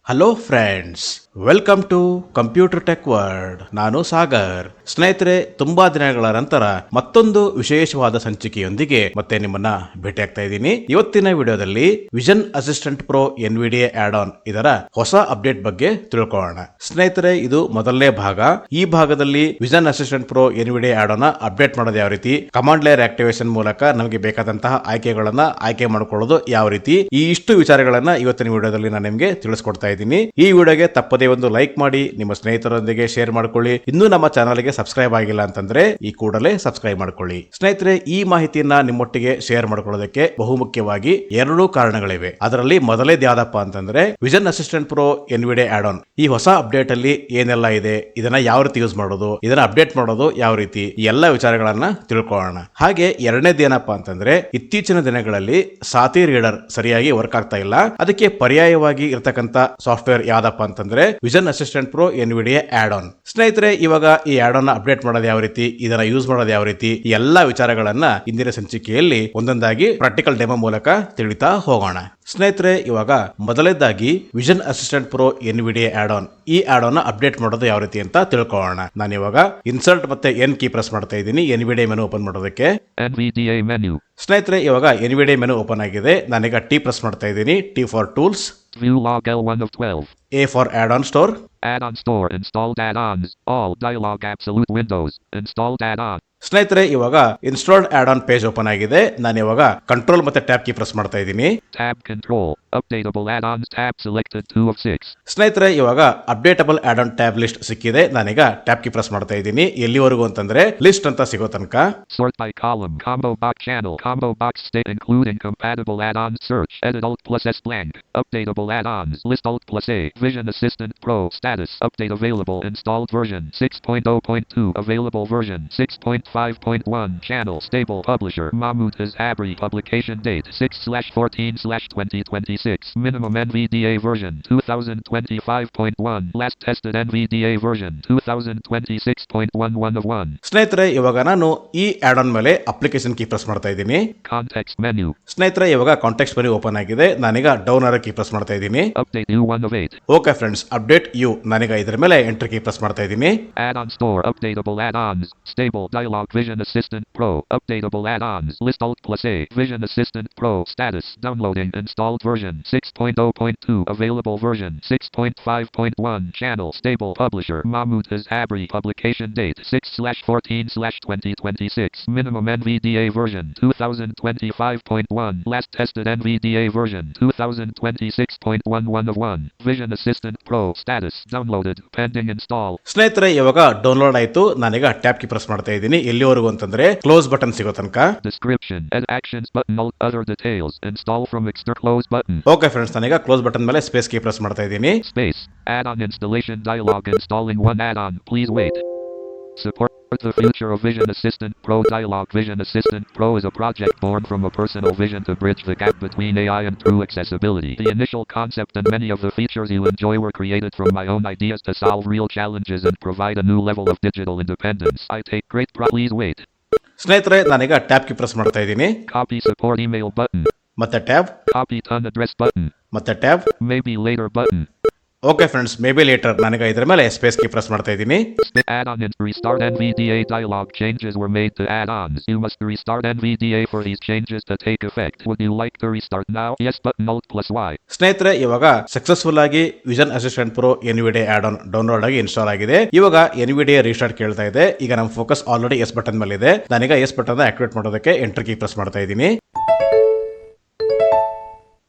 Hello friends, welcome to computer tech world. ನಾನು ಸಾಗರ್. ಸ್ನೇಹಿತರೆ, ತುಂಬಾ ದಿನಗಳ ನಂತರ ಮತ್ತೊಂದು ವಿಶೇಷವಾದ ಸಂಚಿಕೆಯೊಂದಿಗೆ ಮತ್ತೆ ನಿಮ್ಮನ್ನ ಭೇಟಿ ಆಗ್ತಾ ಇದ್ದೀನಿ. ಇವತ್ತಿನ ವಿಡಿಯೋದಲ್ಲಿ vision assistant pro NVDA add on ಇದರ ಹೊಸ ಅಪ್ಡೇಟ್ ಬಗ್ಗೆ ತಿಳ್ಕೊಳ್ಳೋಣ. ಸ್ನೇಹಿತರೆ, ಇದು ಮೊದಲನೇ ಭಾಗ. ಈ ಭಾಗದಲ್ಲಿ vision assistant pro NVDA add on update ಮಾಡೋದು ಯಾವ ರೀತಿ, ಕಮಾಂಡ್ ಲೇಯರ್ ಆಕ್ಟಿವೇಶನ್ ಮೂಲಕ ನಮಗೆ ಬೇಕಾದಂತಹ ಆಯ್ಕೆಗಳನ್ನ ಆಯ್ಕೆ ಮಾಡಿಕೊಳ್ಳೋದು ಯಾವ ರೀತಿ, ಈ ಇಷ್ಟು ವಿಚಾರಗಳನ್ನ ಇವತ್ತಿನ ವಿಡಿಯೋದಲ್ಲಿ ನಾನು ನಿಮಗೆ ತಿಳಿಸ್ಕೊಡ್ತಾ ಇದ್ದೀನಿ. ಈ ವಿಡಿಯೋಗೆ ತಪ್ಪದೇ ಒಂದು ಲೈಕ್ ಮಾಡಿ, ನಿಮ್ಮ ಸ್ನೇಹಿತರೊಂದಿಗೆ ಶೇರ್ ಮಾಡ್ಕೊಳ್ಳಿ. ಇನ್ನೂ ನಮ್ಮ ಚಾನಲ್ಗೆ ಸಬ್ಸ್ಕ್ರೈಬ್ ಆಗಿಲ್ಲ ಅಂತಂದ್ರೆ ಈ ಕೂಡಲೇ ಸಬ್ಸ್ಕ್ರೈಬ್ ಮಾಡ್ಕೊಳ್ಳಿ. ಸ್ನೇಹಿತರೆ, ಈ ಮಾಹಿತಿಯನ್ನ ನಿಮ್ಮೊಟ್ಟಿಗೆ ಶೇರ್ ಮಾಡ್ಕೊಳ್ಳೋದಕ್ಕೆ ಬಹುಮುಖ್ಯವಾಗಿ ಎರಡು ಕಾರಣಗಳಿವೆ. ಅದರಲ್ಲಿ ಮೊದಲೇದು ಯಾವ್ದಪ್ಪ ಅಂತಂದ್ರೆ vision assistant pro NVDA add on ಈ ಹೊಸ ಅಪ್ಡೇಟ್ ಅಲ್ಲಿ ಏನೆಲ್ಲ ಇದೆ, ಇದನ್ನ ಯಾವ ರೀತಿ ಯೂಸ್ ಮಾಡೋದು, ಇದನ್ನ ಅಪ್ಡೇಟ್ ಮಾಡೋದು ಯಾವ ರೀತಿ, ಈ ಎಲ್ಲ ವಿಚಾರಗಳನ್ನ ತಿಳ್ಕೊಳ್ಳೋಣ. ಹಾಗೆ ಎರಡನೇದು ಏನಪ್ಪಾ ಅಂತಂದ್ರೆ ಇತ್ತೀಚಿನ ದಿನಗಳಲ್ಲಿ ಸಾತಿ ರೀಡರ್ ಸರಿಯಾಗಿ ವರ್ಕ್ ಆಗ್ತಾ ಇಲ್ಲ. ಅದಕ್ಕೆ ಪರ್ಯಾಯವಾಗಿ ಇರತಕ್ಕಂತ ಸಾಫ್ಟ್ವೇರ್ ಯಾವ್ದಪ್ಪ ಅಂತಂದ್ರೆ vision assistant pro NVDA add on. ಸ್ನೇಹಿತರೆ, ಇವಾಗ ಈ ಆಡ್ ಆನ್ ಅಪ್ಡೇಟ್ ಮಾಡೋದು ಯಾವ ರೀತಿ, ಇದನ್ನ ಯೂಸ್ ಮಾಡೋದು ಯಾವ ರೀತಿ, ಈ ಎಲ್ಲಾ ವಿಚಾರಗಳನ್ನ ಇಂದಿನ ಸಂಚಿಕೆಯಲ್ಲಿ ಒಂದೊಂದಾಗಿ ಪ್ರಾಕ್ಟಿಕಲ್ ಡೆಮೋ ಮೂಲಕ ತಿಳಿತಾ ಹೋಗೋಣ. ಸ್ನೇಹಿತರೆ, ಇವಾಗ ಮೊದಲನೇದಾಗಿ vision assistant pro NVDA add on ಈ ಆಡ್ ಆನ್ ಅಪ್ಡೇಟ್ ಮಾಡೋದು ಯಾವ ರೀತಿ ಅಂತ ತಿಳ್ಕೊಳ್ಳೋಣ. ನಾನು ಇವಾಗ ಇನ್ಸರ್ಟ್ ಮತ್ತೆ ಎನ್ ಕೀ ಪ್ರೆಸ್ ಮಾಡ್ತಾ ಇದ್ದೀನಿ ಎನ್ವಿಡಿಎ ಮೆನು ಓಪನ್ ಮಾಡೋದಕ್ಕೆ. ಸ್ನೇಹಿತರೆ, ಇವಾಗ ಎನ್ವಿಡಿಎ ಮೆನು ಓಪನ್ ಆಗಿದೆ. ನಾನೀಗ ಟಿ ಪ್ರೆಸ್ ಮಾಡ್ತಾ ಇದ್ದೀನಿ. T for tools, View log L1 of 12. A for add-on store. Add-on store, installed add-ons, all dialog absolute windows, installed add-on. ಸ್ನೇಹಿತರೆ, ಇವಾಗ installed add on page open ಆಗಿದೆ. ನಾನು ಇವಾಗ ಕಂಟ್ರೋಲ್ ಮತ್ತೆ ಟ್ಯಾಬ್ ಕೀ ಪ್ರೆಸ್ ಮಾಡ್ತಾ ಇದ್ದೀನಿ. Tab control, updatable add-ons tab selected 2 of 6. ಸ್ನೇಹಿತರೆ, ಇವಾಗ ಅಪ್ಡೇಟಬಲ್ ಆಡ್ ಆನ್ ಟ್ಯಾಬ್ ಲಿಸ್ಟ್ ಸಿಕ್ಕಿದೆ. ನಾನೀಗ ಟ್ಯಾಬ್ ಕೀ ಪ್ರೆಸ್ ಮಾಡ್ತಾ ಇದ್ದೀನಿ. ಎಲ್ಲಿವರೆಗೂ ಅಂತಂದ್ರೆ ಲಿಸ್ಟ್ ಅಂತ ಸಿಗೋ ತನಕ. Sort by column, combo box channel, combo box state including compatible add-ons, search, edit alt plus S blank, updatable add-ons, list alt plus A, Vision Assistant Pro, status, update available, installed version 6.0.2, available version 6.5.1, channel, stable, publisher, Mahmoud Azhabri, publication date 6/14/2026, minimum NVDA version 2025.1, last tested NVDA version 2026.11 of 1. ಸ್ನೇಹಿತರೆ, ಇವಾಗ ನಾನು ಈ add on ಮೇಲೆ application key press ಮಾಡ್ತಾ ಇದ್ದೀನಿ. Context menu. ಸ್ನೇಹಿತರೆ, ಇವಾಗ context menu open ಆಗಿದೆ. ನಾನೀಗ ಡೌನ್ ಆರೋ ಕೀ ಪ್ರೆಸ್ ಮಾಡ್ತಾ ಇದ್ದೀನಿ. Update U 1 of 8. Okay friends, update U. ನಾನೀಗ ಇದರ ಮೇಲೆ ಎಂಟರ್ ಕೀ ಪ್ರೆಸ್ ಮಾಡ್ತಾ ಇದ್ದೀನಿ. Add-on store, updatable add-ons, stable, dialog, Vision Assistant Pro, updatable add-ons, list alt plus A, Vision Assistant Pro, status, downloading, installed version 6.0.2, available version 6.5.1, channel, stable, publisher, Mahmoud Azhabri, publication date 6/14/2026, minimum NVDA version 2025.1, last tested NVDA version 2026.11 of 1, Vision Assistant Pro, status, downloaded, pending install. ಸ್ನೇಹಿತರೆ, ಇವಾಗ download ಆಯ್ತು. ನಾನೀಗ tab key press ಮಾಡ್ತಾ ಇದ್ದೀನಿ. ಎಲ್ಲಿವರೆಗೂ ಅಂತಂದ್ರೆ close button ಸಿಗೋ ತನಕ. Description, add actions button, alt other details, install from external close button. Okay friends, ನಾನೀಗ ಕ್ಲೋಸ್ ಬಟನ್ ಮೇಲೆ ಸ್ಪೇಸ್ ಕೀ ಪ್ರೆಸ್ ಮಾಡ್ತಾ ಇದ್ದೀನಿ. Space, add-on installation dialog, installing one add-on, please wait. Support the future of Vision Assistant Pro dialog. Vision Assistant Pro is a project born from a personal vision to bridge the gap between AI and true accessibility. The initial concept and many of the features you enjoy were created from my own ideas to solve real challenges and provide a new level of digital independence. I take great pride. Please wait. ಸ್ನೇಹಿತರೆ, ನಾನೀಗ tab key press ಮಾಡ್ತಾ ಇದ್ದೀನಿ. Copy support email button. ಮತ್ತೆ tab, Copy ton address button. ಮತ್ತೆ tab. Maybe later button. Okay friends, maybe later. ನಾನೀಗ ಇದರ ಮೇಲೆ space key press ಮಾಡ್ತಾ ಇದ್ದೀನಿ. Add-on and restart NVDA dialog. Changes were made to add-ons. You must restart NVDA for these changes to take effect. Would you like to restart now? Yes button alt plus Y. ಸ್ನೇಹಿತರೆ, ಇವಾಗ successful ಆಗಿ vision assistant pro NVDA add on download ಆಗಿ install ಆಗಿದೆ. ಇವಾಗ ಎನ್ವಿಡಿಎ restart ಕೇಳ್ತಾ ಇದೆ. ಈಗ ನಮ್ಮ ಫೋಕಸ್ ಆಲ್ರೆಡಿ ಎಸ್ ಬಟನ್ ಮೇಲೆ ಇದೆ. ನಾನೀಗ ಎಸ್ ಬಟನ್ ಆಕ್ಟಿವೇಟ್ ಮಾಡೋದಕ್ಕೆ ಎಂಟರ್ ಕೀ ಪ್ರೆಸ್ ಮಾಡ್ತಾ ಇದ್ದೀನಿ.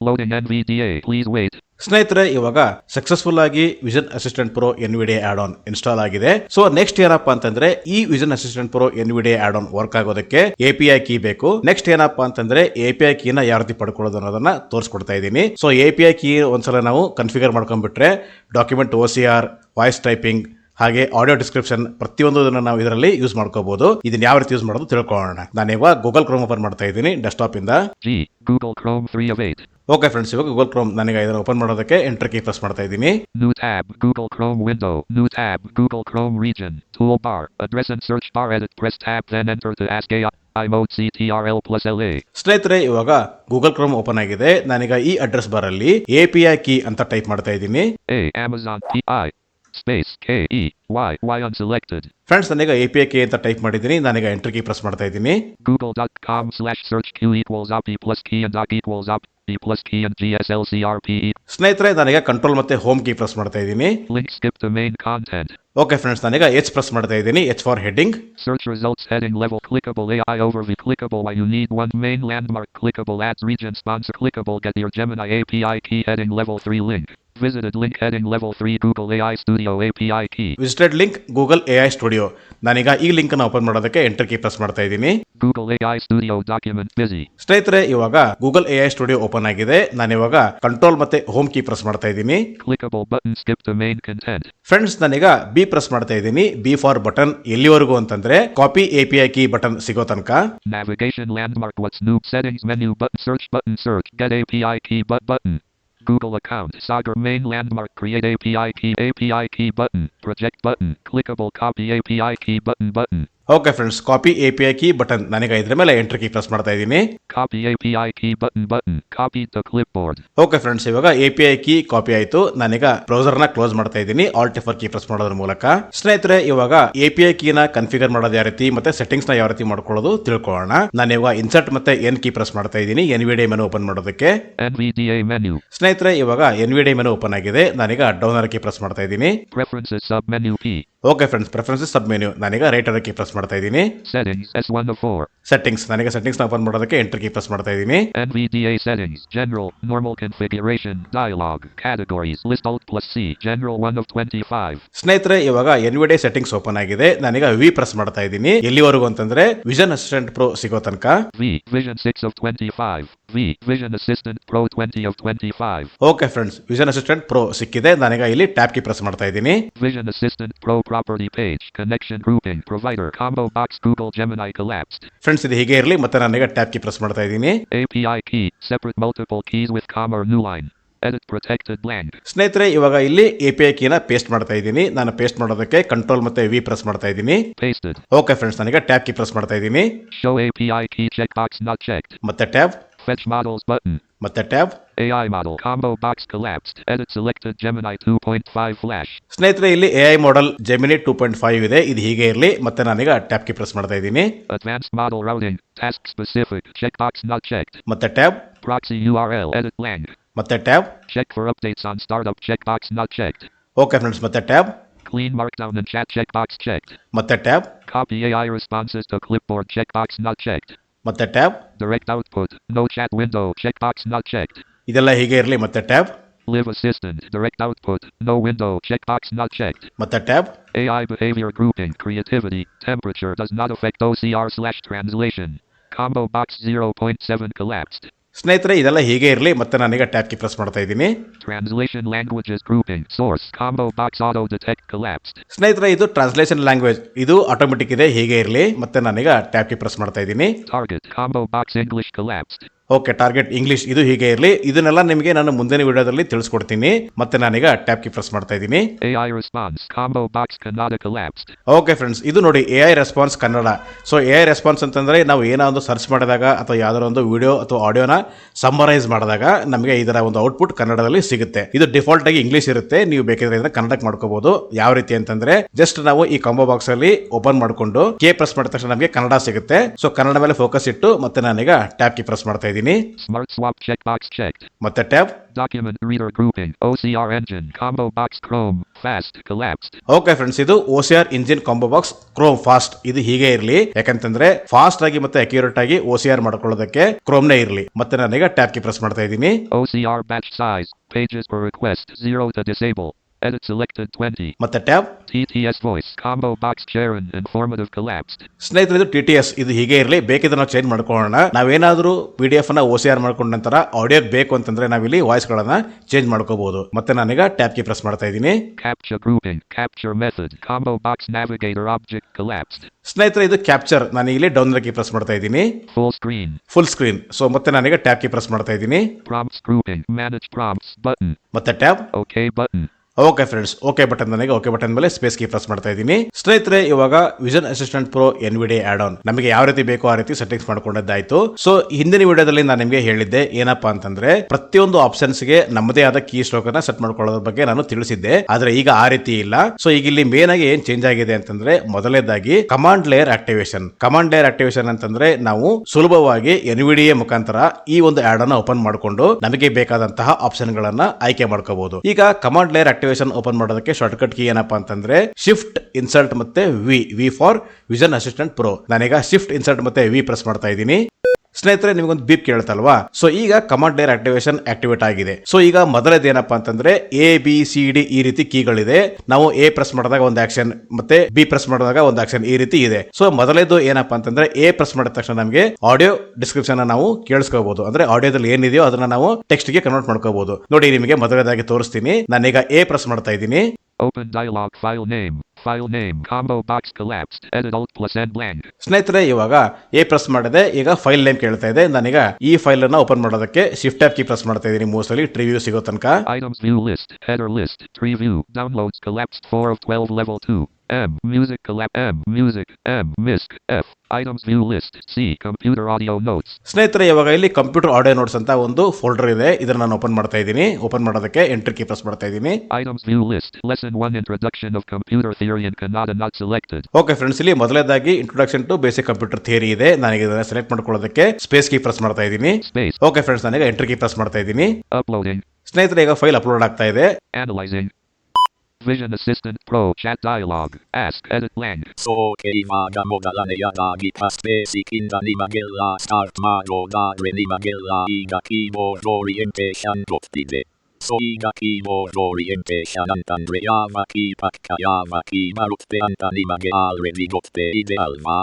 Loading NVDA. Please wait. ಸ್ನೇಹಿತರೆ, ಇವಾಗ ಸಕ್ಸಸ್ಫುಲ್ ಆಗಿ vision assistant pro NVDA add on install ಆಗಿದೆ. ಸೊ ನೆಕ್ಸ್ಟ್ ಏನಪ್ಪಾ ಅಂತಂದ್ರೆ ಈ vision assistant pro NVDA add on work ಆಗೋದಕ್ಕೆ API ಕೀ ಬೇಕು. ನೆಕ್ಸ್ಟ್ ಏನಪ್ಪಾ ಅಂತಂದ್ರೆ API ಕೀನ ಯಾವ ರೀತಿ ಪಡ್ಕೊಳ್ಳೋದು ಅನ್ನೋದನ್ನ ತೋರಿಸ್ಕೊಡ್ತಾ ಇದ್ದೀನಿ. ಸೊ API ಕೀ ಒಂದ್ಸಲ ನಾವು ಕನ್ಫಿಗರ್ ಮಾಡ್ಕೊಂಡ್ಬಿಟ್ರೆ ಡಾಕ್ಯುಮೆಂಟ್ OCR, ವಾಯ್ಸ್ ಟೈಪಿಂಗ್, ಹಾಗೆ ಆಡಿಯೋ ಡಿಸ್ಕ್ರಿಪ್ಷನ್ ಪ್ರತಿಯೊಂದು ನಾವು ಇದರಲ್ಲಿ ಯೂಸ್ ಮಾಡ್ಕೋಬಹುದು. ಇದನ್ನ ಯಾವ ರೀತಿ ಯೂಸ್ ಮಾಡೋದು ತಿಳ್ಕೊಳ್ಳೋಣ. ನಾನು ಇವಾಗ ಗೂಗಲ್ ಕ್ರೋಮ್ ಓಪನ್ ಮಾಡ್ತಾ ಇದ್ದೀನಿ ಡೆಸ್ಕ್ಟಾಪ್ ಇಂದ. Google Chrome 3 of 8. Okay friends, ಇವಾಗ ಗೂಗಲ್ ಕ್ರೋಮ್ ನಾನೀಗ ಇದನ್ನು ಓಪನ್ ಮಾಡೋದಕ್ಕೆ ಎಂಟರ್ ಕೀ ಪ್ರೆಸ್ ಮಾಡ್ತಾ ಇದ್ದೀನಿ. New tab, Google Chrome window. New tab, Google Chrome region. Toolbar, address and search bar, edit, press tab, then enter to ask AI. iMode CTRL plus LA. ಸ್ನೇಹಿತರೆ ಇವಾಗ Google Chrome open ಆಗಿದೆ. ನಾನೀಗ ಈ address bar ಅಲ್ಲಿ API key ಅಂತ type ಮಾಡ್ತಾ ಇದ್ದೀನಿ. A Amazon PI space KEY unselected. Friends ನಾನೀಗ API ಕೀ ಅಂತ ಟೈಪ್ ಮಾಡಿದ್ದೀನಿ. ನಾನೀಗ ಎಂಟರ್ ಕೀ ಪ್ರೆಸ್ ಮಾಡ್ತಾ ಇದ್ದೀನಿ. google.com/search q equals op plus key and doc equals op plus key and GSLCRPE. ಸ್ನೇಹಿತರೆ ನಾನೀಗ ಕಂಟ್ರೋಲ್ ಮತ್ತೆ ಹೋಮ್ ಕೀ ಪ್ರೆಸ್ ಮಾಡ್ತಾ ಇದ್ದೀನಿ. Link skip to main content. Okay friends ನಾನೀಗ H ಪ್ರೆಸ್ ಮಾಡ್ತಾ ಇದ್ದೀನಿ. H for heading. Search results heading level clickable AI overview clickable why you need one main landmark clickable ads region sponsor clickable get your Gemini API key heading level 3 link. Visited link heading level 3 Google AI Studio API key. Visited link Google AI Studio. ನಾನೀಗ ಈ link ಅನ್ನು open ಮಾಡೋದಕ್ಕೆ enter key press ಮಾಡ್ತಾ ಇದ್ದೀನಿ. Google AI Studio document busy. ಸ್ನೇಹಿತರೆ ಇವಾಗ Google AI Studio open ಆಗಿದೆ. ನಾನು ಇವಾಗ ಕಂಟ್ರೋಲ್ ಮತ್ತೆ ಹೋಮ್ ಕೀ ಪ್ರೆಸ್ ಮಾಡ್ತಾ ಇದ್ದೀನಿ. Clickable button skip to main content. Friends ನಾನೀಗ B ಪ್ರೆಸ್ ಮಾಡ್ತಾ ಇದ್ದೀನಿ. B ಫಾರ್ ಬಟನ್ ಎಲ್ಲಿವರೆಗೂ ಅಂತಂದ್ರೆ ಕಾಪಿ API ಕೀ ಬಟನ್ ಸಿಗೋ ತನಕ. Navigation landmark what's new settings menu button search get API key button. Google account Sagar main landmark create API key button project button clickable copy API key button. Okay friends copy API key button ನಾನೀಗ ಇದ್ರ ಮೇಲೆ enter key press ಮಾಡ್ತಾ ಇದ್ದೀನಿ. Copy API key button copy to clipboard. Okay friends ಇವಾಗ API key copy ಆಯ್ತು. ನಾನೀಗ browser ನ close ಮಾಡ್ತಾ ಇದ್ದೀನಿ Alt F4 ಕೀ ಪ್ರೆಸ್ ಮಾಡೋದ್ರ ಮೂಲಕ. ಸ್ನೇಹಿತರೆ ಇವಾಗ API ಕೀನ ಕನ್ಫಿಗರ್ ಮಾಡೋದು ಯಾವ ರೀತಿ ಮತ್ತೆ ಸೆಟ್ಟಿಂಗ್ಸ್ ನ ಯಾವ ರೀತಿ ಮಾಡ್ಕೊಳ್ಳೋದು ತಿಳ್ಕೊಳ್ಳೋಣ. ನಾನು ಇವಾಗ ಇನ್ಸರ್ಟ್ ಮತ್ತೆ N ಕೀ ಪ್ರೆಸ್ ಮಾಡ್ತಾ ಇದ್ದೀನಿ NVDA ಮೆನು ಓಪನ್ ಮಾಡೋದಕ್ಕೆ. NVDA menu. ಸ್ನೇಹಿತರೆ ಇವಾಗ NVDA ಮೆನು ಓಪನ್ ಆಗಿದೆ. ನಾನೀಗ ಡೌನ್ ಆರೋ ಕೀ ಪ್ರೆಸ್ ಮಾಡ್ತಾ ಇದ್ದೀನಿ. Preferences sub menu P. Okay friends preferences ಸಬ್ ಮೆನು ನಾನೀಗ ರೈಟ್ ಆರೋ ಕೀ ಪ್ರೆಸ್ ಮಾಡ್ತಾ ಇದ್ದೀನಿ. Settings S1 of 4. ಸೆಟ್ಟಿಂಗ್ಸ್ ನಾನೀಗ ಸೆಟ್ಟಿಂಗ್ಸ್ ನ ಓಪನ್ ಮಾಡೋದಕ್ಕೆ ಎಂಟರ್ ಕೀ ಪ್ರೆಸ್ ಮಾಡ್ತಾ ಇದ್ದೀನಿ. NVDA settings general normal configuration dialog categories list alt plus C general 1 of 25. ಸ್ನೇಹಿತರೆ ಇವಾಗ NVDA ಸೆಟ್ಟಿಂಗ್ಸ್ ಓಪನ್ ಆಗಿದೆ. ನಾನೀಗ V ಪ್ರೆಸ್ ಮಾಡ್ತಾ ಇದ್ದೀನಿ. ಎಲ್ಲಿವರೆಗೂ ಅಂತಂದ್ರೆ ವಿಷನ್ ಅಸಿಸ್ಟೆಂಟ್ ಪ್ರೋ ಸಿಗೋ ತನಕ. V Vision 6 of 25. V Vision Assistant Pro 20 of 25. Okay friends vision assistant pro ಸಿಕ್ಕಿದೆ. ನಾನೀಗ ಇಲ್ಲಿ ಟ್ಯಾಬ್ ಕೀ ಪ್ರೆಸ್ ಮಾಡ್ತಾ ಇದ್ದೀನಿ. Vision Assistant Pro property page connection grouping provider combo box Google Gemini collapsed. Friends ಇದು ಹೀಗೆ ಇರಲಿ. ಮತ್ತೆ ನಾನೀಗ ಟ್ಯಾಬ್ ಕೀ ಪ್ರೆಸ್ ಮಾಡ್ತಾ ಇದ್ದೀನಿ. API key separate multiple keys with comma or new line. Edit protected blank. ಸ್ನೇಹಿತರೆ ಇವಾಗ ಇಲ್ಲಿ API ಕೀನ ಪೇಸ್ಟ್ ಮಾಡ್ತಾ ಇದ್ದೀನಿ. ನಾನು ಪೇಸ್ಟ್ ಮಾಡೋದಕ್ಕೆ ಕಂಟ್ರೋಲ್ ಮತ್ತೆ V ಪ್ರೆಸ್ ಮಾಡ್ತಾ ಇದ್ದೀನಿ. Pasted. ಓಕೆ ಫ್ರೆಂಡ್ಸ್ ನಾನೀಗ ಟ್ಯಾಬ್ ಕೀ ಪ್ರೆಸ್ ಮಾಡ್ತಾ ಇದ್ದೀನಿ. Show API key checkbox not checked. ಮತ್ತೆ ಟ್ಯಾಬ್. Fetch models button. ಮತ್ತೆ tab. AI model combo box collapsed. Edit selected Gemini 2.5 flash. ಸ್ನೇಹಿತರೆ ಇಲ್ಲಿ AI ಮಾಡೆಲ್ Gemini 2.5 ಇದೆ. ಇದು ಹೀಗೆ ಇರಲಿ. ಮತ್ತೆ ನಾನೀಗ ಟ್ಯಾಬ್ ಕೀ ಪ್ರೆಸ್ ಮಾಡ್ತಾ ಇದ್ದೀನಿ. Advanced model routing task specific checkbox not checked. ಮತ್ತೆ tab. Proxy URL edit blank. ಮತ್ತೆ tab. Check for updates on startup checkbox not checked. Okay friends ಮತ್ತೆ tab. Clean markdown and chat checkbox checked. ಮತ್ತೆ tab. Copy AI responses to clipboard checkbox not checked. ಮತ್ತೆ tab. Direct output no chat window checkbox not checked. ಇದೆಲ್ಲ ಹೀಗೆ ಇರಲಿ. ಮತ್ತೆ tab. Live assistant direct output no window checkbox not checked. ಮತ್ತೆ tab. AI behavior grouping creativity temperature does not affect OCR/translation. Combo box 0.7 collapsed. ಸ್ನೇಹಿತರೆ ಇದೆಲ್ಲ ಹೀಗೆ ಇರಲಿ. ಮತ್ತೆ ನಾನೀಗ ಟ್ಯಾಬ್ ಕೀ ಪ್ರೆಸ್ ಮಾಡ್ತಾ ಇದ್ದೀನಿ. Translation languages grouping source combo box auto detect collapsed. ಸ್ನೇಹಿತರೆ ಇದು ಟ್ರಾನ್ಸ್ಲೇಷನ್ ಲ್ಯಾಂಗ್ವೇಜ್ ಇದು ಆಟೋಮೆಟಿಕ್ ಇದೆ. ಹೀಗೆ ಇರಲಿ. ಮತ್ತೆ ನಾನೀಗ ಟ್ಯಾಬ್ ಕೀ ಪ್ರೆಸ್ ಮಾಡ್ತಾ ಇದ್ದೀನಿ. Target combo box English collapsed. Okay target English ಇದು ಹೀಗೆ ಇರಲಿ. ಇದನ್ನೆಲ್ಲ ನಿಮಗೆ ನಾನು ಮುಂದಿನ ವಿಡಿಯೋದಲ್ಲಿ ತಿಳಿಸ್ಕೊಡ್ತೀನಿ. ಮತ್ತೆ ನಾನೀಗ ಟ್ಯಾಬ್ ಕೀ ಪ್ರೆಸ್ ಮಾಡ್ತಾ ಇದ್ದೀನಿ. AI response combo box Kannada collapsed. Okay friends ಇದು ನೋಡಿ AI response Kannada. So AI response ಅಂತಂದ್ರೆ ನಾವು ಏನೋ ಒಂದು ಸರ್ಚ್ ಮಾಡಿದಾಗ ಅಥವಾ ಯಾವ್ದಾರ ಒಂದು ವಿಡಿಯೋ ಅಥವಾ ಆಡಿಯೋನ ಸಮ್ಮರೈಸ್ ಮಾಡಿದಾಗ ನಮಗೆ ಇದರ ಒಂದು ಔಟ್ಪುಟ್ ಕನ್ನಡದಲ್ಲಿ ಸಿಗುತ್ತೆ. ಇದು ಡಿಫಾಲ್ಟ್ ಆಗಿ ಇಂಗ್ಲಿಷ್ ಇರುತ್ತೆ. ನೀವು ಬೇಕಿದ್ರೆ ಇದನ್ನ ಕನ್ನಡಕ್ಕೆ ಮಾಡ್ಕೋಬಹುದು. ಯಾವ ರೀತಿ ಅಂತಂದ್ರೆ ಜಸ್ಟ್ ನಾವು ಈ ಕಾಂಬೋ ಬಾಕ್ಸ್ ಅಲ್ಲಿ ಓಪನ್ ಮಾಡ್ಕೊಂಡು ಕೆ ಪ್ರೆಸ್ ಮಾಡಿದ ತಕ್ಷಣ ನಮಗೆ ಕನ್ನಡ ಸಿಗುತ್ತೆ. ಸೊ ಕನ್ನಡ ಮೇಲೆ ಫೋಕಸ್ ಇಟ್ಟು ಮತ್ತೆ ನಾನೀಗ ಟ್ಯಾಬ್ ಕೀ ಪ್ರೆಸ್ ಮಾಡ್ತಾ ಇದ್ದೀನಿ. Smart swap checkbox checked. ಮತ್ತೆ tab. Document reader grouping OCR engine combo box Chrome fast collapsed. Okay friends ಇದು OCR engine combo box Chrome fast ಇದು ಹೀಗೆ ಇರಲಿ. ಯಾಕಂತಂದ್ರೆ ಫಾಸ್ಟ್ ಆಗಿ ಮತ್ತೆ ಅಕ್ಯುರೇಟ್ ಆಗಿ OCR ಮಾಡ್ಕೊಳ್ಳೋದಕ್ಕೆ ಕ್ರೋಮ್ ನೇ ಇರಲಿ. ಮತ್ತೆ ನಾನೀಗ ಟ್ಯಾಬ್ ಕೀ ಪ್ರೆಸ್ ಮಾಡ್ತಾ ಇದ್ದೀನಿ. OCR batch size pages per request 0 to disable. Edit selected 20. ಮತ್ತೆ tab. TTS voice combo box Sharon informative collapsed. ಸ್ನೇಹಿತರೆ ಇದು TTS ಇದು ಹೀಗೆ ಇರಲಿ. ಬೇಕಿದ್ರೆ ನಾವು ಚೇಂಜ್ ಮಾಡ್ಕೊಳ್ಳೋಣ. ನಾವೇನಾದ್ರೂ PDF ನ OCR ಮಾಡ್ಕೊಂಡ ನಂತರ ಆಡಿಯೋ ಬೇಕು ಅಂತಂದ್ರೆ ನಾವಿಲ್ಲಿ ವಾಯ್ಸ್ ಗಳನ್ನ ಚೇಂಜ್ ಮಾಡ್ಕೋಬಹುದು. ಮತ್ತೆ ನಾನೀಗ ಟ್ಯಾಬ್ ಕೀ ಪ್ರೆಸ್ ಮಾಡ್ತಾ ಇದ್ದೀನಿ. Capture grouping capture method combo box navigator object collapsed. ಸ್ನೇಹಿತರೆ ಇದು ಕ್ಯಾಪ್ಚರ್ ನಾನು ಇಲ್ಲಿ ಡೌನ್ ಕೀ ಪ್ರೆಸ್ ಮಾಡ್ತಾ ಇದ್ದೀನಿ. Full screen. ಸೊ ಮತ್ತೆ ನಾನೀಗ ಟ್ಯಾಬ್ ಕೀ ಪ್ರೆಸ್ ಮಾಡ್ತಾ ಇದ್ದೀನಿ. Prompts grouping manage prompts button. ಮತ್ತೆ tab. Okay button. Okay friends, okay button ನನಗೆ ಓಕೆ ಬಟನ್ ಮೇಲೆ ಸ್ಪೇಸ್ ಕೀ ಪ್ರೆಸ್ ಮಾಡ್ತಾ ಇದ್ದೀನಿ. ಸ್ನೇಹಿತರೆ, ಇವಾಗ vision assistant pro NVIDIA add on ನಮಗೆ ಯಾವ ರೀತಿ ಬೇಕೋ ಆ ರೀತಿ ಸೆಟ್ಟಿಂಗ್ಸ್ ಮಾಡ್ಕೊಂಡದ್ದಾಯ್ತು. ಸೊ ಹಿಂದಿನ ವಿಡಿಯೋದಲ್ಲಿ ನಾನು ನಿಮಗೆ ಹೇಳಿದ್ದೆ ಏನಪ್ಪಾ ಅಂತಂದ್ರೆ ಪ್ರತಿಯೊಂದು ಆಪ್ಷನ್ಸ್ ಗೆ ನಮ್ಮದೇ ಆದ ಕೀ ಸ್ಟ್ರೋಕ್ ಅನ್ನ ಸೆಟ್ ಮಾಡ್ಕೊಳ್ಳೋದ್ರ ಬಗ್ಗೆ ನಾನು ತಿಳಿಸಿದ್ದೆ. ಆದ್ರೆ ಈಗ ಆ ರೀತಿ ಇಲ್ಲ. ಸೊ ಈಗ ಇಲ್ಲಿ ಮೇನ್ ಆಗಿ ಏನ್ ಚೇಂಜ್ ಆಗಿದೆ ಅಂತಂದ್ರೆ ಮೊದಲನೇದಾಗಿ ಕಮಾಂಡ್ ಲೇಯರ್ ಆಕ್ಟಿವೇಶನ್ ಅಂತಂದ್ರೆ ನಾವು ಸುಲಭವಾಗಿ NVIDIA ಮುಖಾಂತರ ಈ ಒಂದು ಆಡ್ ಅನ್ನ ಓಪನ್ ಮಾಡಿಕೊಂಡು ನಮಗೆ ಬೇಕಾದಂತಹ ಆಪ್ಷನ್ ಗಳನ್ನ ಆಯ್ಕೆ ಮಾಡ್ಕೋಬಹುದು. ಈಗ ಕಮಾಂಡ್ ಲೇಯರ್ ಆಕ್ಟಿವೇಶನ್ ಓಪನ್ ಮಾಡೋದಕ್ಕೆ ಶಾರ್ಟ್ ಕಟ್ ಕೀ ಏನಪ್ಪಾ ಅಂತಂದ್ರೆ ಶಿಫ್ಟ್ ಇನ್ಸರ್ಟ್ ಮತ್ತೆ V for vision assistant pro. ನಾನೀಗ ಶಿಫ್ಟ್ ಇನ್ಸರ್ಟ್ ಮತ್ತೆ ವಿ ಪ್ರೆಸ್ ಮಾಡ್ತಾ ಇದ್ದೀನಿ. ಸ್ನೇಹಿತರೆ, ನಿಮಗೊಂದು ಬೀಪ್ ಕೇಳುತ್ತಲ್ವಾ? ಸೊ ಈಗ ಕಮಾಂಡ್ ಲೇಯರ್ ಆಕ್ಟಿವೇಶನ್ ಆಕ್ಟಿವೇಟ್ ಆಗಿದೆ. ಸೊ ಈಗ ಮೊದಲನೇದೇನಪ್ಪ ಅಂತಂದ್ರೆ ABCD ಈ ರೀತಿ ಕೀಗಳಿದೆ. ನಾವು A ಪ್ರೆಸ್ ಮಾಡಿದಾಗ ಒಂದು ಆಕ್ಷನ್ ಮತ್ತೆ B ಪ್ರೆಸ್ ಮಾಡಿದಾಗ ಒಂದು ಆಕ್ಷನ್ ಈ ರೀತಿ ಇದೆ. ಸೊ ಮೊದಲೇದು ಏನಪ್ಪಾ ಅಂತಂದ್ರೆ A ಪ್ರೆಸ್ ಮಾಡಿದ ತಕ್ಷಣ ನಮಗೆ ಆಡಿಯೋ ಡಿಸ್ಕ್ರಿಪ್ಷನ್ ನಾವು ಕೇಳಿಸ್ಕೋಬಹುದು. ಅಂದ್ರೆ ಆಡಿಯೋದಲ್ಲಿ ಏನಿದೆಯೋ ಅದನ್ನ ನಾವು ಟೆಕ್ಸ್ಟ್ ಗೆ ಕನ್ವರ್ಟ್ ಮಾಡ್ಕೋಬಹುದು. ನೋಡಿ, ನಿಮಗೆ ಮೊದಲನೇದಾಗಿ ತೋರಿಸ್ತೀನಿ. ನಾನೀಗ A ಪ್ರೆಸ್ ಮಾಡ್ತಾ ಇದ್ದೀನಿ. Open dialog. File name. Combo box collapsed. Edit Alt plus N blank. ಸ್ನೇಹಿತರೆ, ಇವಾಗ A ಪ್ರೆಸ್ ಮಾಡಿದೆ. ಈಗ ಫೈಲ್ ನೇಮ್ ಕೇಳ್ತಾ ಇದೆ. ನಾನೀಗ ಈ ಫೈಲ್ ಅನ್ನ ಓಪನ್ ಮಾಡೋದಕ್ಕೆ ಶಿಫ್ಟ್ ಟ್ಯಾಬ್ ಕೀ ಪ್ರೆಸ್ ಮಾಡ್ತಾ ಇದ್ದೀನಿ. ಮೋಸ್ಟ್ಲಿ ಟ್ರೀ ವ್ಯೂ ಸಿಗೋ ತನಕ. Items view list. Header list. Tree view. Downloads collapsed 4 of 12 level 2. M. Music collapse. M. Music. M. MISC. F. Items view list. C. Computer audio notes. ಸ್ನೇಹಿತರೆ, ಇವಾಗ ಇಲ್ಲಿ computer audio notes ಅಂತ ಒಂದು folder ಇದೆ. ಇದನ್ನ ನಾನು ಓಪನ್ ಮಾಡ್ತಾ ಇದ್ದೀನಿ. ಓಪನ್ ಮಾಡೋದಕ್ಕೆ ಎಂಟರ್ ಕೀ ಪ್ರೆಸ್ ಮಾಡ್ತಾ ಇದ್ದೀನಿ. Items view list. Lesson 1 Introduction of Computer Theory in Kannada not selected. Okay friends, ಇಲ್ಲಿ ಮೊದಲನೇದಾಗಿ introduction to basic computer theory ಇದೆ. ನನಗೆ ಇದನ್ನ ಸೆಲೆಕ್ಟ್ ಮಾಡ್ಕೊಳ್ಳೋದಕ್ಕೆ ಸ್ಪೇಸ್ ಕೀ ಪ್ರೆಸ್ ಮಾಡ್ತಾ ಇದ್ದೀನಿ. Space. ಓಕೆ ಫ್ರೆಂಡ್ಸ್, ನನಗೆ ಎಂಟರ್ ಕೀ ಪ್ರೆಸ್ ಮಾಡ್ತಾ ಇದ್ದೀನಿ. Uploading. ಸ್ನೇಹಿತರೆ, ಈಗ ಫೈಲ್ ಅಪ್ಲೋಡ್ ಆಗ್ತಾ ಇದೆ. Analyzing. Vision Assistant Pro chat dialog. Ask edit blank. So iವಾಗ ಮೊದಲನೆಯದಾಗಿ basic ಇಂದ ನಿಮಗೆಲ್ಲ ಸ್ಟಾರ್ಟ್ ಮಾಡೋದಾದ್ರೆ ನಿಮಗೆಲ್ಲ ಈಗ ಕೀಬೋರ್ಡ್ ಓರಿಯೆಂಟೇಷನ್ ಗೊತ್ತಿದೆ. ಸೊ ಈಗ ಕೀಬೋರ್ಡ್ ಓರಿಯೆಂಟೇಷನ್ ಅಂತಂದ್ರೆ ಯಾವ ಕೀ ಪಕ್ಕ ಯಾವ ಕೀ ಬರುತ್ತೆ ಅಂತ ನಿಮಗೆ ಆಲ್ರೆಡಿ ಗೊತ್ತೇ ಇದೆ ಅಲ್ವಾ?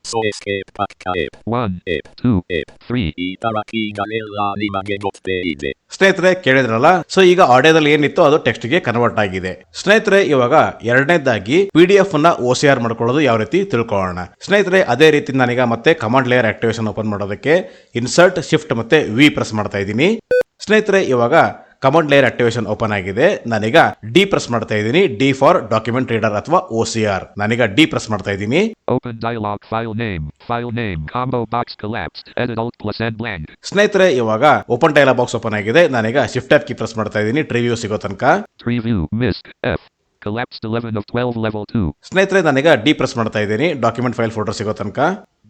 ಸೊ ಎಸ್ಕೇಪ್ ಪಕ್ಕ F1 F2 F3 ಈ ತರ ಕೀಗಳೆಲ್ಲ ನಿಮಗೆ ಗೊತ್ತೇ ಇದೆ. ಸ್ನೇಹಿತರೆ, ಕೇಳಿದ್ರಲ್ಲ? ಸೊ ಈಗ ಆಡಿಯೋದಲ್ಲಿ ಏನಿತ್ತು ಅದು ಟೆಕ್ಸ್ಟ್ ಗೆ ಕನ್ವರ್ಟ್ ಆಗಿದೆ. ಸ್ನೇಹಿತರೆ, ಇವಾಗ ಎರಡನೇದಾಗಿ PDF ನ OCR ಮಾಡ್ಕೊಳ್ಳೋದು ಯಾವ ರೀತಿ ತಿಳ್ಕೊಳ್ಳೋಣ. ಸ್ನೇಹಿತರೆ, ಅದೇ ರೀತಿ ನಾನೀಗ ಮತ್ತೆ ಕಮಾಂಡ್ ಲೇಯರ್ ಆಕ್ಟಿವೇಶನ್ ಓಪನ್ ಮಾಡೋದಕ್ಕೆ ಇನ್ಸರ್ಟ್ ಶಿಫ್ಟ್ ಮತ್ತೆ ವಿ ಪ್ರೆಸ್ ಮಾಡ್ತಾ ಇದ್ದೀನಿ. ಸ್ನೇಹಿತರೆ, ಇವಾಗ ಕಮಾಂಡ್ ಲೇಯರ್ ಆಕ್ಟಿವೇಶನ್ ಓಪನ್ ಆಗಿದೆ. ನಾನೀಗ D ಪ್ರೆಸ್ ಮಾಡ್ತಾ ಇದ್ದೀನಿ. D ಫಾರ್ ಡಾಕ್ಯುಮೆಂಟ್ ರೀಡರ್ ಅಥವಾ OCR. ನಾನೀಗ D ಪ್ರೆಸ್ ಮಾಡ್ತಾ ಇದ್ದೀನಿ. Open dialog. File name. Combo box collapsed. Edit Alt plus N blank. ಸ್ನೇಹಿತರೆ, ಇವಾಗ ಓಪನ್ ಡೈಲಾಗ್ ಬಾಕ್ಸ್ ಓಪನ್ ಆಗಿದೆ. ನಾನೀಗ ಶಿಫ್ಟ್ ಟ್ಯಾಬ್ ಕೀ ಪ್ರೆಸ್ ಮಾಡ್ತಾ ಇದ್ದೀನಿ. ಟ್ರೀ ವ್ಯೂ ಸಿಗೋ ತನಕ. Tree view. MISC. F. Collapsed 11 of 12 level 2. ಸ್ನೇಹಿತರೆ, ನಾನೀಗ D ಪ್ರೆಸ್ ಮಾಡ್ತಾ ಇದ್ದೀನಿ. ಡಾಕ್ಯುಮೆಂಟ್ ಫೈಲ್ ಫೋಲ್ಡರ್ ಸಿಗೋ ತನಕ.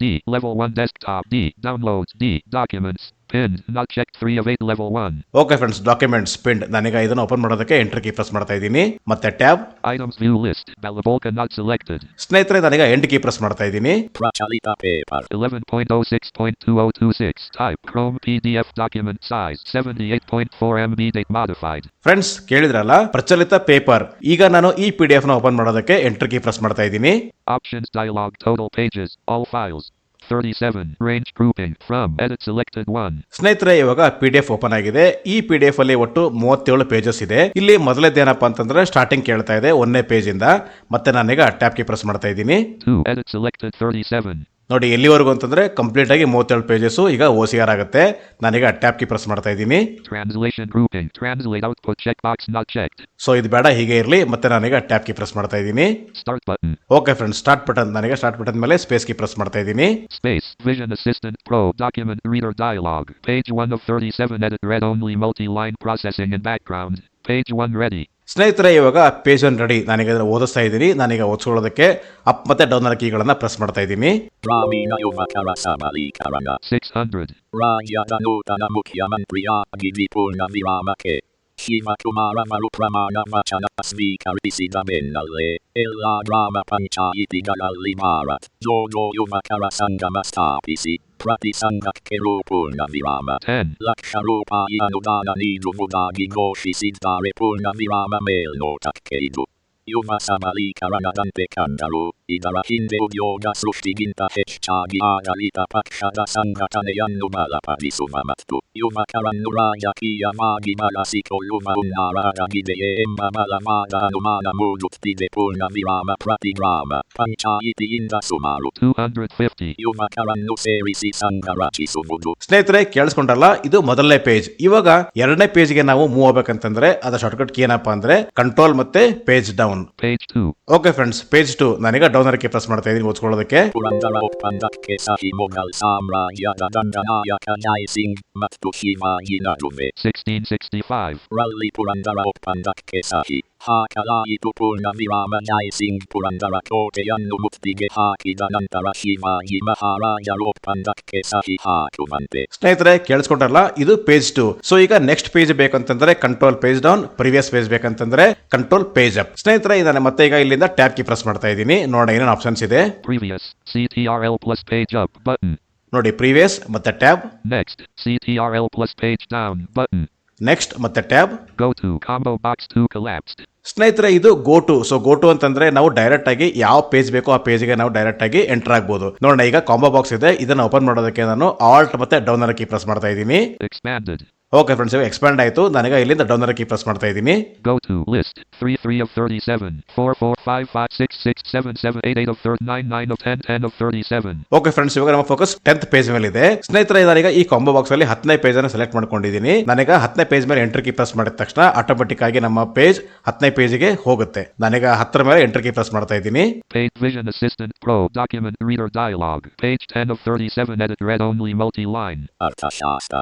D. Level 1 desktop. D. Downloads. D. Documents. Pinned. Not checked 3 of 8 level 1. Okay friends, documents pinned. ನಾನೀಗ ಇದನ್ನು ಓಪನ್ ಮಾಡೋದಕ್ಕೆ ಎಂಟರ್ ಕೀ ಪ್ರೆಸ್ ಮಾಡ್ತಾ ಇದ್ದೀನಿ. ಮತ್ತೆ tab. Items view list. Balabolka not selected. ಸ್ನೇಹಿತರೆ, ನಾನೀಗ ಎಂಡ್ ಕೀ ಪ್ರೆಸ್ ಮಾಡ್ತಾ ಇದ್ದೀನಿ. ಪ್ರಚಲಿತ paper 11.06.2026. Type Chrome PDF document size 78.4 MB. Date modified. Friends, ಕೇಳಿದ್ರಲ್ಲ? ಪ್ರಚಲಿತ ಪೇಪರ್. ಈಗ ನಾನು ಈ PDF ನ ಓಪನ್ ಮಾಡೋದಕ್ಕೆ ಎಂಟರ್ ಕೀ ಪ್ರೆಸ್ ಮಾಡ್ತಾ ಇದ್ದೀನಿ. Options dialog. Total pages. All files. 37. Range grouping. From. Edit selected 1. ಸ್ನೇಹಿತರೆ, ಇವಾಗ PDF ಓಪನ್ ಆಗಿದೆ. ಈ PDF ಅಲ್ಲಿ ಒಟ್ಟು 37 ಪೇಜಸ್ ಇದೆ. ಇಲ್ಲಿ ಮೊದಲೇದೇನಪ್ಪ ಅಂತಂದ್ರೆ ಸ್ಟಾರ್ಟಿಂಗ್ ಕೇಳ್ತಾ ಇದೆ 1ನೇ ಪೇಜ್ ಇಂದ. ಮತ್ತೆ ನಾನೀಗ ಟ್ಯಾಬ್ ಕೀ ಪ್ರೆಸ್ ಮಾಡ್ತಾ ಇದ್ದೀನಿ. 2. Edit selected 37. ನೋಡಿ, ಎಲ್ಲಿವರೆಗೂ ಅಂತಂದ್ರೆ ಕಂಪ್ಲೀಟ್ ಆಗಿ 37 ಪೇಜಸ್ ಈಗ OCR ಆಗುತ್ತೆ. ನಾನೀಗ ಟ್ಯಾಬ್ ಕೀ ಪ್ರೆಸ್ ಮಾಡ್ತಾ ಇದ್ದೀನಿ. Translation grouping. Translate output checkbox not checked. So ಇದು ಬೇಡ, ಹೀಗೆ ಇರಲಿ. ಮತ್ತೆ ನಾನೀಗ ಟ್ಯಾಬ್ ಕೀ ಪ್ರೆಸ್ ಮಾಡ್ತಾ ಇದ್ದೀನಿ. Start button. Okay friends, start button. ನಾನೀಗ ಸ್ಟಾರ್ಟ್ ಬಟನ್ ಮೇಲೆ ಸ್ಪೇಸ್ ಕೀ ಪ್ರೆಸ್ ಮಾಡ್ತಾ ಇದ್ದೀನಿ. Space. Vision Assistant Pro document reader dialog. Page 1 of 37. Edit read only multi-line processing in background. Page 1 ready. ಸ್ನೇಹಿತರೆ, ಇವಾಗ page 1 ready. ನಾನೀಗ ಇದನ್ನು ಓದಿಸ್ತಾ ಇದ್ದೀನಿ. ನಾನೀಗ ಓದಿಸ್ಕೊಳ್ಳೋದಕ್ಕೆ ಅಪ್ ಮತ್ತೆ ಡೌನ್ ಕೀಗಳನ್ನ ಪ್ರೆಸ್ ಮಾಡ್ತಾ ಇದ್ದೀನಿ. ಗ್ರಾಮೀಣ ಯುವಕರ ಸಬಲೀಕರಣ 600. ರಾಜ್ಯದ ನೂತನ ಮುಖ್ಯಮಂತ್ರಿಯಾಗಿ ವಿಪೂರ್ಣ ವಿರಾಮಕ್ಕೆ ಶಿವಕುಮಾರ ಅವರು ಪ್ರಮಾಣ ವಚನ ಸ್ವೀಕರಿಸಿದ ಬೆನ್ನಲ್ಲೇ ಎಲ್ಲ ಗ್ರಾಮ ಪಂಚಾಯಿತಿಗಳಲ್ಲಿ ಭಾರತ್ ಜೋಡೋ ಯುವಕರ ಸಂಗಮ ಸ್ಥಾಪಿಸಿ ಪ್ರತಿ ಸಂಘಕ್ಕೆ ಪೂರ್ಣ ವಿರಾಮ 10. ಲಕ್ಷ ರೂಪಾಯಿ ಅನುದಾನ ನೀಡುವುದಾಗಿ ಘೋಷಿಸಿದ್ದಾರೆ. ಪೂರ್ಣ ವಿರಾಮ ಮೇಲ್ನೋಟಕ್ಕೆ ಇದು Yuma Samali Karanadante Kangaru, Idara Hinde Udyoga Srushtiginta Hechagi Agarita Pakshada Sangatanayannu Malapadisumamattu, Yuma Karanuraja Kiya Magi Malasiko Luma Unaraga Gideye Emma Malamaga Anumana Muduktide Purna Virama Pratigrama, Panchayiti Inda Sumaru, 250. Yuma Karannu Serisi Sangarachi Sumudu. ಸ್ನೇಹಿತರೆ ಕೇಳಿಸ್ಕೊಂಡ್ರಲ್ಲ, ಇದು ಮೊದಲನೇ page. ಇವಾಗ ಎರಡನೇ ಪೇಜ್ಗೆ ನಾವು move ಆಗ್ಬೇಕಂತಂದ್ರೆ ಅದರ shortcut key ಏನಪ್ಪಾ ಅಂದ್ರೆ ಕಂಟ್ರೋಲ್ ಮತ್ತೆ page down. Page 2. Okay friends, page 2 ನಾನೀಗ ಡೌನ್ ಕೀ ಪ್ರೆಸ್ ಮಾಡ್ತಾ ಇದೀನಿ ಓದ್ಕೊಳ್ಳೋದಕ್ಕೆ. Purandara Oppandakke Sahi Mogal Samrajya Dandanaya Kanai Singh Mattushima Yinadume. 1665. Rally Purandara Oppandakke Sahi. Hakalayitu Purna Virama Jai Singh Purandara Koteyannu Muktige Hakidanantara Shiva Maharaja Oppandakke Sahi Hakumante. ಸ್ನೇಹಿತರೆ ಕೇಳಿಸ್ಕೊಂಡ್ರಲ್ಲ, ಇದು page 2. So ಈಗ next page ಬೇಕಂತಂದ್ರೆ control page down, previous page ಬೇಕಂತಂದ್ರೆ control page up. ಸ್ನೇಹಿತರೆ ನಾನು ಮತ್ತೆ ಈಗ ಇಲ್ಲಿಂದ ಟ್ಯಾಬ್ ಕೀ ಪ್ರೆಸ್ ಮಾಡ್ತಾ ಇದ್ದೀನಿ. ನೋಡೋಣ ಏನೇನು ಆಪ್ಷನ್ಸ್ ಇದೆ. Previous. CTRL plus page up button. ನೋಡಿ, ಪ್ರಿವಿಯಸ್ ಮತ್ತೆ tab, Next. CTRL plus page down button. Next ಮತ್ತೆ tab. Go to combo box 2 collapsed. ಸ್ನೇಹಿತರೆ ಇದು go to. So go to ಅಂತಂದ್ರೆ ನಾವು ಡೈರೆಕ್ಟ್ ಆಗಿ ಯಾವ ಪೇಜ್ ಬೇಕೋ ಆ ಪೇಜ್ಗೆ ನಾವು ಡೈರೆಕ್ಟ್ ಆಗಿ ಎಂಟರ್ ಆಗ್ಬೋದು. ನೋಡೋಣ, ಈಗ ಕಾಂಬೋ ಬಾಕ್ಸ್ ಇದೆ, ಇದನ್ನ ಓಪನ್ ಮಾಡೋದಕ್ಕೆ ನಾನು ಆಲ್ಟ್ ಮತ್ತೆ ಡೌನ್ ಕೀ ಪ್ರೆಸ್ ಮಾಡ್ತಾ ಇದ್ದೀನಿ. Expanded. ಓಕೆ ಫ್ರೆಂಡ್ಸ್, ಇವಾಗ ಎಕ್ಸ್ಪ್ಯಾಂಡ್ ಆಯ್ತು. ನಾನೀಗ ಇಲ್ಲಿಂದ ಡೌನ್ ಕೀ ಪ್ರೆಸ್ ಮಾಡ್ತಾ ಇದ್ದೀನಿ. Go to list 3 of 37 4 5 5 6 6 7 7 8 8 of 9 9 of 10 10 of 37. Okay friends, ಇವಾಗ ನಮ್ಮ ಫೋಕಸ್ 10th ಪೇಜ್ ಮೇಲೆ ಇದೆ. ಸ್ನೇಹಿತರೆ ನಾನೀಗ ಈ ಕಾಂಬೋ ಬಾಕ್ಸ್ ಅಲ್ಲಿ 10ನೇ ಪೇಜ್ ಅನ್ನು ಸೆಲೆಕ್ಟ್ ಮಾಡ್ಕೊಂಡಿದ್ದೀನಿ. ನಾನೀಗ 10ನೇ ಪೇಜ್ ಮೇಲೆ ಎಂಟರ್ ಕೀ ಪ್ರೆಸ್ ಮಾಡಿದ ತಕ್ಷಣ ಆಟೋಮೆಟಿಕ್ ಆಗಿ ನಮ್ಮ ಪೇಜ್ 10ನೇ ಪೇಜ್ಗೆ ಹೋಗುತ್ತೆ. ನಾನೀಗ 10ರ ಮೇಲೆ ಎಂಟರ್ ಕೀ ಪ್ರೆಸ್ ಮಾಡ್ತಾ ಇದ್ದೀನಿ. Page Vision Assistant Pro Document Reader Dialog. Page 10 of 37 edit read only multi-line. Arthashastra.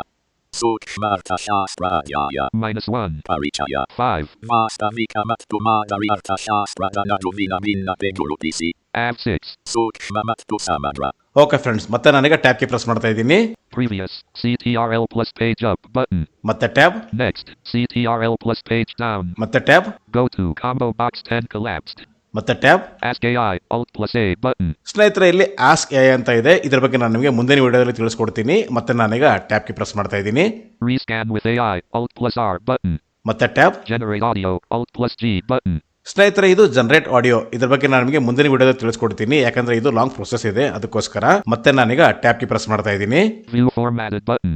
Sukshmarthashastrayaya. -1. Parichaya. 5. Vastamika Mattu Madari Arthashastra Ganadumina Minna Pegulutisi. Av 6. Sukshmamattu Samadra. Okay friends, ಮತ್ತೆ ನಾನೀಗ tab key press ಮಾಡ್ತಾ ಇದ್ದೀನಿ. Previous. CTRL plus page up button. ಮತ್ತೆ tab, Next. CTRL plus page down. ಮತ್ತೆ tab, Go to combo box 10 collapsed. ಮತ್ತೆ tab. Ask AI Alt plus A button. ಸ್ನೇಹಿತರೆ ಇಲ್ಲಿ ask A ಅಂತ ಇದೆ. ಇದ್ರ ಬಗ್ಗೆ ನಾನು ನಿಮಗೆ ಮುಂದಿನ ವಿಡಿಯೋದಲ್ಲಿ ತಿಳಿಸ್ಕೊಡ್ತೀನಿ. ಮತ್ತೆ ನಾನೀಗ ಟ್ಯಾಬ್ ಕೀ ಪ್ರೆಸ್ ಮಾಡ್ತಾ ಇದ್ದೀನಿ. Rescan with AI Alt plus R button. ಮತ್ತೆ tab. Generate audio Alt plus G button. ಸ್ನೇಹಿತರೆ ಇದು ಜನರೇಟ್ ಆಡಿಯೋ. ಇದ್ರ ಬಗ್ಗೆ ನಾನು ನಿಮಗೆ ಮುಂದಿನ ವಿಡಿಯೋದಲ್ಲಿ ತಿಳಿಸ್ಕೊಡ್ತೀನಿ, ಯಾಕಂದ್ರೆ ಇದು ಲಾಂಗ್ ಪ್ರೊಸೆಸ್ ಇದೆ, ಅದಕ್ಕೋಸ್ಕರ. ಮತ್ತೆ ನಾನೀಗ ಟ್ಯಾಬ್ ಕೀ ಪ್ರೆಸ್ ಮಾಡ್ತಾ ಇದ್ದೀನಿ. View formatted button.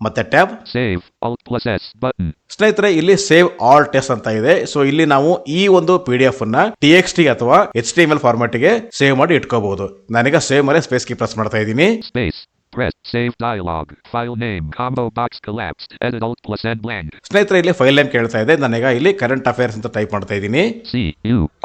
ಮತ್ತೆ tab. Save Alt plus S button. ಸ್ನೇಹಿತರೆ ಇಲ್ಲಿ ಸೇವ್ ಆಲ್ ಟೆಸ್ಟ್ ಅಂತ ಇದೆ. ಸೊ ಇಲ್ಲಿ ನಾವು ಈ ಒಂದು PDF ಅನ್ನ TXT ಅಥವಾ HTML ಫಾರ್ಮ್ಯಾಟ್ ಗೆ ಸೇವ್ ಮಾಡಿ ಇಟ್ಕೋಬಹುದು. ನಾನೀಗ ಸೇವ್ ಮೇಲೆ ಸ್ಪೇಸ್ ಕೀ ಪ್ರೆಸ್ ಮಾಡ್ತಾ ಇದ್ದೀನಿ. Space. Press. Save dialog. File name. Combo box collapsed. Edit Alt plus N blank. ಸ್ನೇಹಿತರೆ ಇಲ್ಲಿ ಫೈಲ್ ನೇಮ್ ಕೇಳ್ತಾ ಇದೆ. ನಾನೀಗ ಇಲ್ಲಿ ಕರೆಂಟ್ ಅಫೇರ್ಸ್ ಅಂತ ಟೈಪ್ ಮಾಡ್ತಾ ಇದ್ದೀನಿ.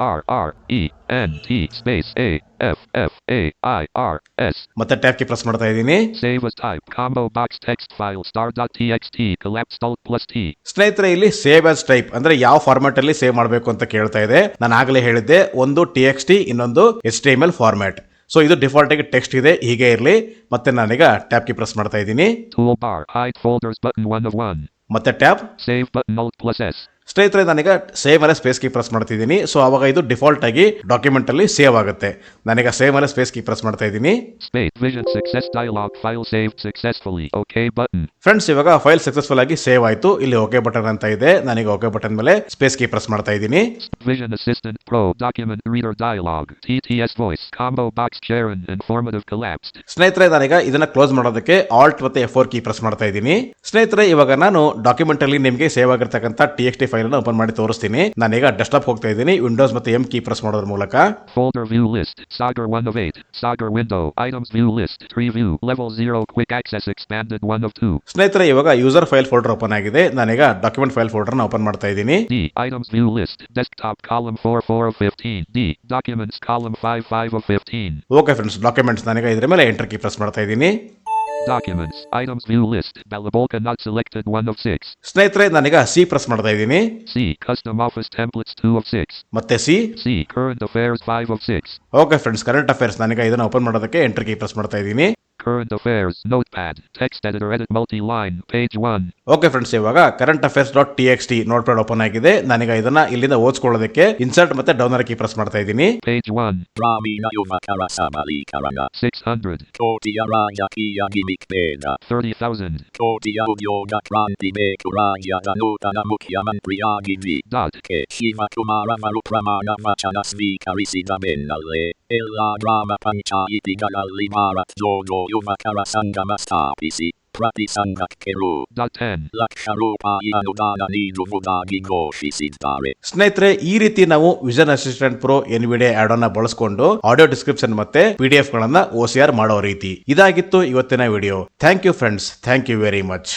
CURRENT space A F F A I R S. ಮತ್ತೆ ಟ್ಯಾಬ್ ಕೀ ಪ್ರೆಸ್ ಮಾಡ್ತಾ ಇದ್ದೀನಿ. Save as type. Combo box text file star.txt collapsed Alt plus T. ಸ್ನೇಹಿತರೆ ಇಲ್ಲಿ ಸೇವ್ ಆಸ್ ಟೈಪ್ ಅಂದ್ರೆ ಯಾವ ಫಾರ್ಮ್ಯಾಟ್ ಅಲ್ಲಿ ಸೇವ್ ಮಾಡಬೇಕು ಅಂತ ಕೇಳ್ತಾ ಇದೆ. ನಾನು ಆಗಲೇ ಹೇಳಿದ್ದೆ, ಒಂದು TXT, ಇನ್ನೊಂದು HTML ಫಾರ್ಮ್ಯಾಟ್. ಸೊ ಇದು ಡಿಫಾಲ್ಟ್ ಆಗಿ ಟೆಕ್ಸ್ಟ್ ಇದೆ, ಹೀಗೆ ಇರಲಿ. ಮತ್ತೆ ನಾನೀಗ ಟ್ಯಾಬ್ ಕೀ ಪ್ರೆಸ್ ಮಾಡ್ತಾ ಇದ್ದೀನಿ. Toolbar. Hide folders button 1 of 1. ಮತ್ತೆ tab. Save button Alt plus S. ಸ್ನೇಹಿತರೆ ನಾನೀಗ ಸೇವ್ ಮೇಲೆ ಸ್ಪೇಸ್ ಕೀ ಪ್ರೆಸ್ ಮಾಡ್ತಿದ್ದೀನಿ. ಸೊ ಅವಾಗ ಇದು ಡಿಫಾಲ್ಟ್ ಆಗಿ ಡಾಕ್ಯುಮೆಂಟ್ ಅಲ್ಲಿ ಸೇವ್ ಆಗುತ್ತೆ. ನಾನೀಗ ಸೇವ್ ಮೇಲೆ ಸ್ಪೇಸ್ ಕೀ ಪ್ರೆಸ್ ಮಾಡ್ತಾ ಇದ್ದೀನಿ. Space Vision Success Dialog. File saved successfully. OK button. Friends, ಇವಾಗ ಫೈಲ್ ಸಕ್ಸಸ್ಫುಲ್ ಆಗಿ ಸೇವ್ ಆಯ್ತು. ಇಲ್ಲಿ ಓಕೆ ಬಟನ್ ಅಂತ ಇದೆ. ನಾನೀಗ ಓಕೆ ಬಟನ್ ಮೇಲೆ ಸ್ಪೇಸ್ ಕೀ ಪ್ರೆಸ್ ಮಾಡ್ತಾ ಇದ್ದೀನಿ. Vision Assistant Pro Document Reader Dialog. TTS Voice. Combo box Sharon. Informative collapsed. ಸ್ನೇಹಿತರೆ ನಾನೀಗ ಇದನ್ನ ಕ್ಲೋಸ್ ಮಾಡೋದಕ್ಕೆ ಆಲ್ಟ್ ಮತ್ತೆ F4 ಕೀ ಪ್ರೆಸ್ ಮಾಡ್ತಾ ಇದ್ದೀನಿ. ಸ್ನೇಹಿತರೆ ಇವಾಗ ನಾನು ಡಾಕ್ಯುಮೆಂಟ್ ಅಲ್ಲಿ ನಿಮಗೆ ಸೇವ್ ಆಗಿರ್ತಕ್ಕಂಥ TXT ಫೈಲ್ ಅನ್ನು ಓಪನ್ ಮಾಡಿ ತೋರಿಸ್ತೀನಿ. ನಾನೀಗ ಡೆಸ್ಕ್ಟಾಪ್ ಹೋಗ್ತಾ ಇದ್ದೀನಿ. ವಿಂಡೋಸ್ ಮತ್ತೆ M ಕೀ ಪ್ರೆಸ್ ಮಾಡೋದ್ರ ಮೂಲಕ. Folder view list. Sagar 1 of 8. Sagar window. Items view list. Tree view. Level 0 quick access expanded 1 of 2. ಸ್ನೇಹಿತರೆ ಇವಾಗ ಯೂಸರ್ ಫೈಲ್ ಫೋಲ್ಡರ್ ಓಪನ್ ಆಗಿದೆ. ನಾನೀಗ ಡಾಕ್ಯುಮೆಂಟ್ ಫೈಲ್ ಫೋಲ್ಡರ್ ನ ಓಪನ್ ಮಾಡ್ತಾ ಇದ್ದೀನಿ. D. Items view list. Desktop column 4 4 of 15. D. Documents column 5 5 of 15. Okay friends, documents ನಾನೀಗ ಇದ್ರ ಮೇಲೆ ಎಂಟರ್ ಕೀ ಪ್ರೆಸ್ ಮಾಡ್ತಾ ಇದ್ದೀನಿ. Documents. Items view list. Balabolka not selected 1 of 6. ಸ್ನೇಹಿತರೆ ನಾನೀಗ C ಪ್ರೆಸ್ ಮಾಡ್ತಾ ಇದ್ದೀನಿ. C. Custom office templates 2 of 6. ಮತ್ತೆ C. C. Current affairs 5 of 6. Okay friends, current affairs ನಾನೀಗ ಇದನ್ನ ಓಪನ್ ಮಾಡೋದಕ್ಕೆ ಎಂಟರ್ ಕೀ ಪ್ರೆಸ್ ಮಾಡ್ತಾ ಇದ್ದೀನಿ. Current affairs. Notepad. Text editor. Edit multi-line. Page 1. Okay friends, ಇವಾಗ current affairs dot TXT notepad open ಆಗಿದೆ. ನಾನೀಗ ಇದನ್ನ ಇಲ್ಲಿಂದ ಓದಿಸ್ಕೊಳ್ಳೋದಕ್ಕೆ ಇನ್ಸರ್ಟ್ ಮತ್ತೆ ಡೌನ್ ಕೀ ಪ್ರೆಸ್ ಮಾಡ್ತಾ ಇದ್ದೀನಿ. Page 1. Ramina Yuvakara Samali Karanga. 600. Kotia Raja Kia Gimik Peda. 30,000. Kotia Udyoga Kranti Bekuraja Ganutana Mukhyamantriya Givi. Dot. Ke Shiva Kumara Varupramana Vachana Svikarisida Benale. Ella Drama Panchayiti Galalli Marat Jojo Yuvakara Sangamastapisi. Prati Sangak Keru. Dot 10. Laksharupa Yanudana Nidu Mudagi Goshisidare. ಸ್ನೇಹಿತರೆ, ಈ ರೀತಿ ನಾವು vision assistant pro NVIDIA add on ಬಳಸಿಕೊಂಡು audio description ಮತ್ತೆ PDF ಗಳನ್ನ OCR ಮಾಡೋ ರೀತಿ. ಇದಾಗಿತ್ತು ಇವತ್ತಿನ video. Thank you friends, thank you very much.